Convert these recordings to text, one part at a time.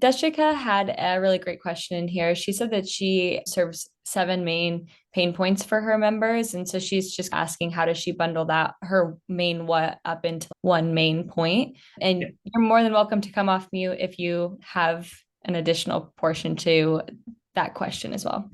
Deshika had a really great question in here. She said that she serves seven main pain points for her members. And so she's just asking how does she bundle that her main what up into one main point. And you're more than welcome to come off mute if you have an additional portion to that question as well.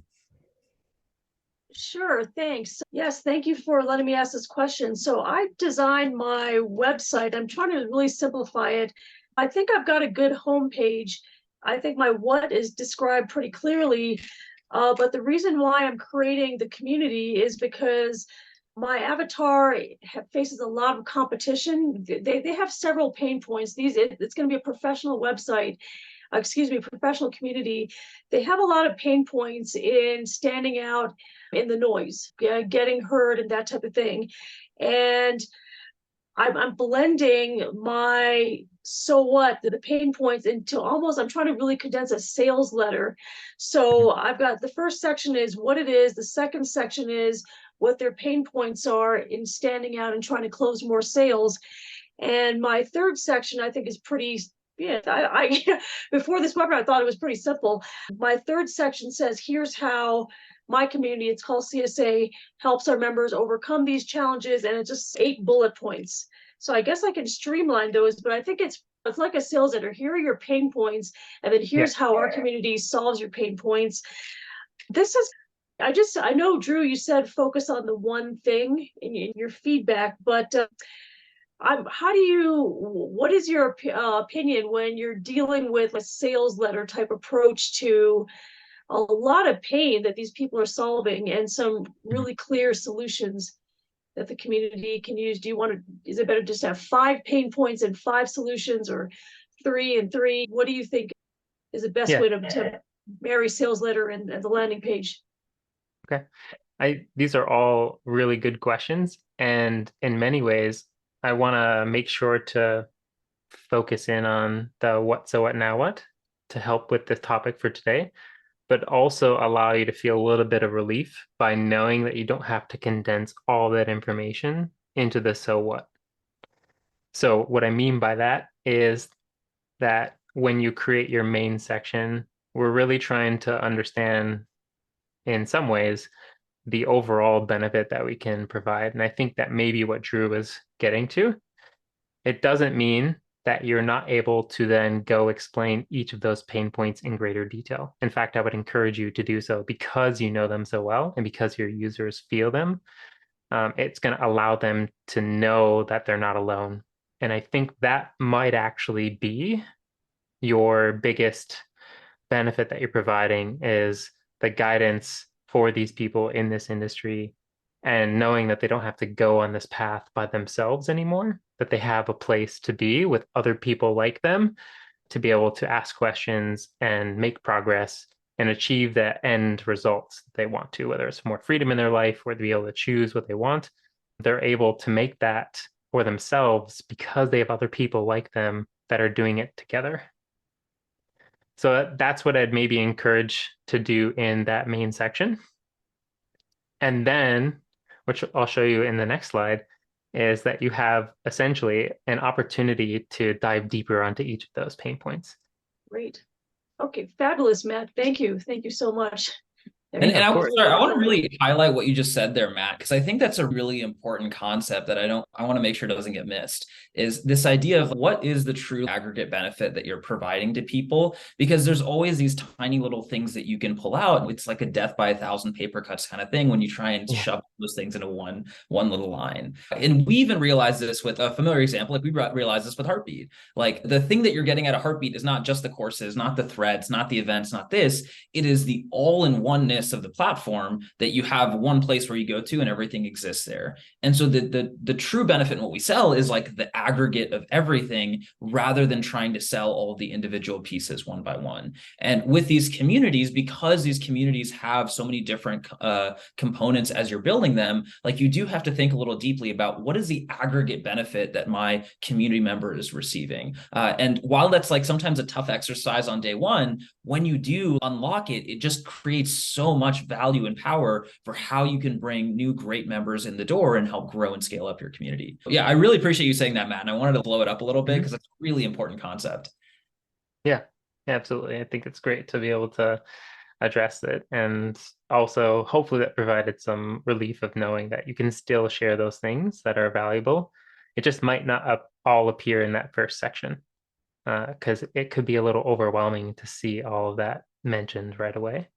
Sure, thanks. Yes, thank you for letting me ask this question. So I designed my website. I'm trying to really simplify it. I think I've got a good homepage. I think my what is described pretty clearly. But the reason why I'm creating the community is because my avatar faces a lot of competition. They have several pain points. It's going to be a professional website. Professional community. They have a lot of pain points in standing out in the noise, getting heard and that type of thing. And I'm blending my so what, the pain points into almost, I'm trying to really condense a sales letter. So I've got the first section is what it is. The second section is what their pain points are in standing out and trying to close more sales. And my third section, I think, is pretty before this webinar, I thought it was pretty simple. My third section says, here's how my community, it's called CSA, helps our members overcome these challenges. And it's just 8 bullet points. So I guess I can streamline those, but I think it's like a sales letter. Here are your pain points. And then here's how our community solves your pain points. I know, Drew, you said focus on the one thing in your feedback, but what is your opinion when you're dealing with a sales letter type approach to a lot of pain that these people are solving and some really clear solutions that the community can use? Is it better just to have 5 pain points and 5 solutions, or 3 and 3? What do you think is the best way to marry sales letter and the landing page? Okay. These are all really good questions. And in many ways, I want to make sure to focus in on the what, so what, now what to help with the topic for today, but also allow you to feel a little bit of relief by knowing that you don't have to condense all that information into the so what. So what I mean by that is that when you create your main section, we're really trying to understand in some ways the overall benefit that we can provide. And I think that may be what Drew was getting to. It doesn't mean that you're not able to then go explain each of those pain points in greater detail. In fact, I would encourage you to do so because you know them so well and because your users feel them. It's going to allow them to know that they're not alone. And I think that might actually be your biggest benefit that you're providing, is the guidance for these people in this industry, and knowing that they don't have to go on this path by themselves anymore, that they have a place to be with other people like them to be able to ask questions and make progress and achieve the end results that they want to, whether it's more freedom in their life or to be able to choose what they want. They're able to make that for themselves because they have other people like them that are doing it together. So that's what I'd maybe encourage to do in that main section. And then, which I'll show you in the next slide, is that you have essentially an opportunity to dive deeper onto each of those pain points. Great. Okay, fabulous, Matt. Thank you. Thank you so much. And I want to really highlight what you just said there, Matt, because I think that's a really important concept that I want to make sure doesn't get missed, is this idea of what is the true aggregate benefit that you're providing to people, because there's always these tiny little things that you can pull out. It's like a death by 1,000 paper cuts kind of thing when you try and shove those things into one little line. And we even realized this with a familiar example. Like we realized this with Heartbeat. Like the thing that you're getting out of Heartbeat is not just the courses, not the threads, not the events, not this. It is the all-in-oneness of the platform, that you have one place where you go to and everything exists there. And so the true benefit in what we sell is like the aggregate of everything, rather than trying to sell all of the individual pieces one by one. And with these communities, because these communities have so many different components as you're building them, like you do have to think a little deeply about what is the aggregate benefit that my community member is receiving. And while that's like sometimes a tough exercise on day one, when you do unlock it, it just creates so much value and power for how you can bring new great members in the door and help grow and scale up your community. Yeah, I really appreciate you saying that, Matt. And I wanted to blow it up a little bit because it's a really important concept. Yeah. Absolutely. I think it's great to be able to address it. And also, hopefully, that provided some relief of knowing that you can still share those things that are valuable. It just might not all appear in that first section, because it could be a little overwhelming to see all of that mentioned right away.